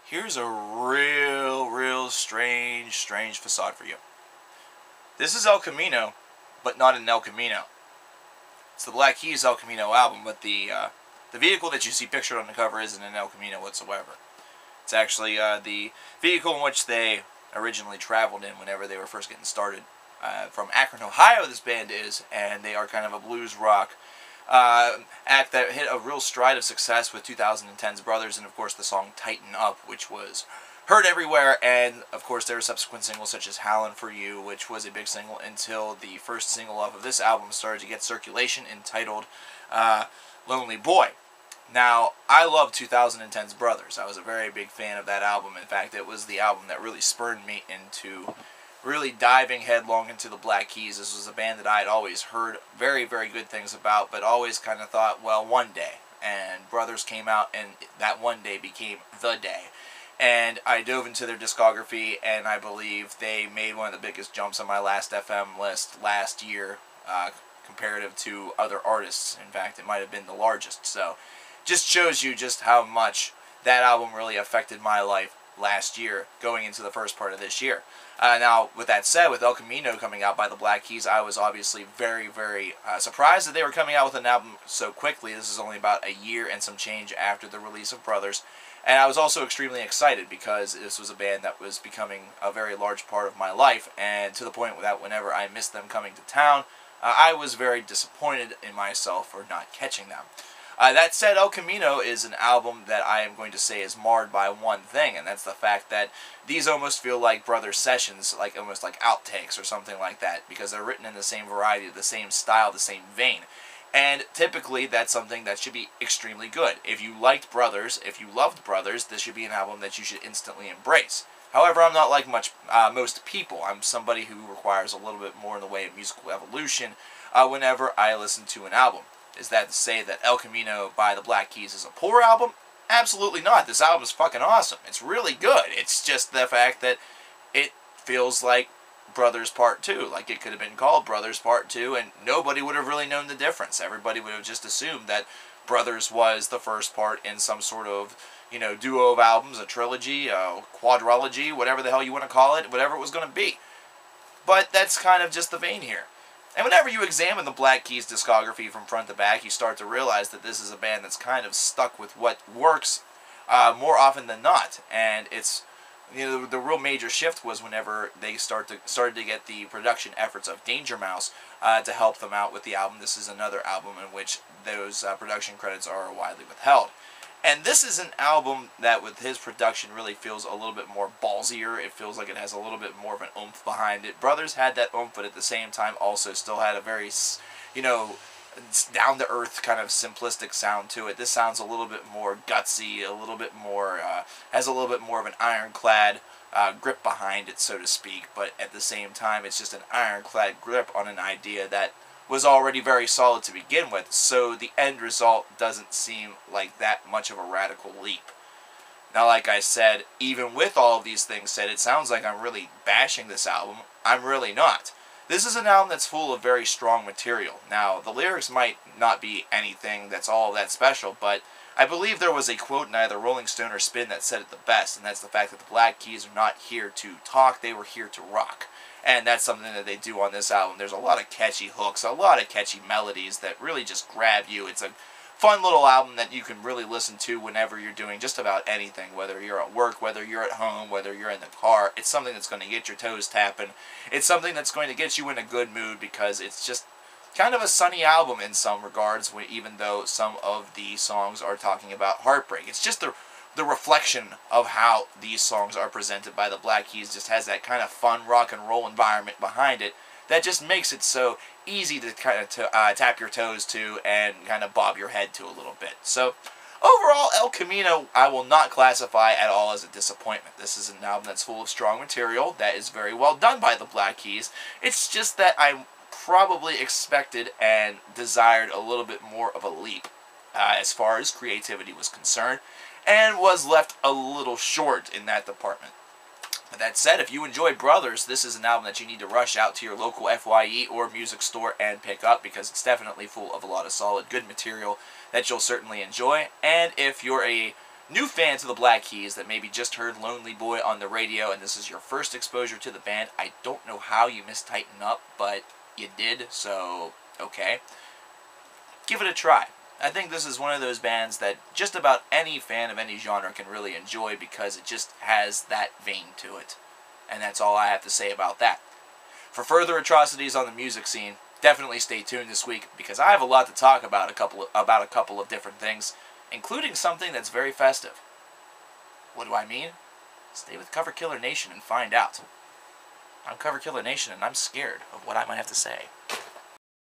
Here's a real strange facade for you. This is El Camino, but not an El Camino. It's the Black Keys El Camino album, but the vehicle that you see pictured on the cover isn't an El Camino whatsoever. It's actually the vehicle in which they originally traveled in whenever they were first getting started. From Akron, Ohio, this band is, and they are kind of a blues rock act that hit a real stride of success with 2010's Brothers, and of course the song Tighten Up, which was heard everywhere, and of course there were subsequent singles such as Howlin' For You, which was a big single until the first single off of this album started to get circulation, entitled Lonely Boy. Now, I love 2010's Brothers. I was a very big fan of that album. In fact, it was the album that really spurred me into really diving headlong into the Black Keys. This was a band that I had always heard very good things about, but always kind of thought, well, one day. And Brothers came out, and that one day became the day. And I dove into their discography, and I believe they made one of the biggest jumps on my Last FM list last year, comparative to other artists. In fact, it might have been the largest. So, just shows you just how much that album really affected my life last year, going into the first part of this year. Now, with that said, with El Camino coming out by the Black Keys, I was obviously very surprised that they were coming out with an album so quickly. This is only about a year and some change after the release of Brothers. And I was also extremely excited because this was a band that was becoming a very large part of my life, and to the point that whenever I missed them coming to town, I was very disappointed in myself for not catching them. That said, El Camino is an album that I am going to say is marred by one thing, and that's the fact that these almost feel like Brothers sessions, like almost like outtakes or something like that, because they're written in the same variety, the same style, the same vein. And typically, that's something that should be extremely good. If you liked Brothers, if you loved Brothers, this should be an album that you should instantly embrace. However, I'm not like most people. I'm somebody who requires a little bit more in the way of musical evolution whenever I listen to an album. Is that to say that El Camino by the Black Keys is a poor album? Absolutely not. This album is fucking awesome. It's really good. It's just the fact that it feels like Brothers Part 2. Like it could have been called Brothers Part 2, and nobody would have really known the difference. Everybody would have just assumed that Brothers was the first part in some sort of, duo of albums, a trilogy, a quadrilogy, whatever the hell you want to call it, whatever it was going to be. But that's kind of just the vein here. And whenever you examine the Black Keys discography from front to back, you start to realize that this is a band that's kind of stuck with what works more often than not. And it's, the real major shift was whenever they started to get the production efforts of Danger Mouse to help them out with the album. This is another album in which those production credits are widely withheld. And this is an album that, with his production, really feels a little bit more ballsier. It feels like it has a little bit more of an oomph behind it. Brothers had that oomph, but at the same time also still had a very, down-to-earth kind of simplistic sound to it. This sounds a little bit more gutsy, a little bit more, has a little bit more of an ironclad grip behind it, so to speak. But at the same time, it's just an ironclad grip on an idea that was already very solid to begin with, so the end result doesn't seem like that much of a radical leap. Now, like I said, even with all of these things said, it sounds like I'm really bashing this album. I'm really not. This is an album that's full of very strong material. Now, the lyrics might not be anything that's all that special, but I believe there was a quote in either Rolling Stone or Spin that said it the best, and that's the fact that the Black Keys are not here to talk, they were here to rock. And that's something that they do on this album. There's a lot of catchy hooks, a lot of catchy melodies that really just grab you. It's a fun little album that you can really listen to whenever you're doing just about anything, whether you're at work, whether you're at home, whether you're in the car. It's something that's going to get your toes tapping. It's something that's going to get you in a good mood because it's just kind of a sunny album in some regards, even though some of the songs are talking about heartbreak. It's just the reflection of how these songs are presented by the Black Keys just has that kind of fun rock and roll environment behind it that just makes it so easy to kind of tap your toes to and kind of bob your head to a little bit. So overall, El Camino I will not classify at all as a disappointment. This is an album that's full of strong material that is very well done by the Black Keys. It's just that I probably expected and desired a little bit more of a leap as far as creativity was concerned, and was left a little short in that department. But that said, if you enjoy Brothers, this is an album that you need to rush out to your local FYE or music store and pick up, because it's definitely full of a lot of solid, good material that you'll certainly enjoy. And if you're a new fan to the Black Keys that maybe just heard Lonely Boy on the radio and this is your first exposure to the band, I don't know how you missed Tighten Up, but you did, so okay. Give it a try. I think this is one of those bands that just about any fan of any genre can really enjoy because it just has that vein to it. And that's all I have to say about that. For further atrocities on the music scene, definitely stay tuned this week because I have a lot to talk about a couple of different things, including something that's very festive. What do I mean? Stay with Cover Killer Nation and find out. I'm Cover Killer Nation and I'm scared of what I might have to say.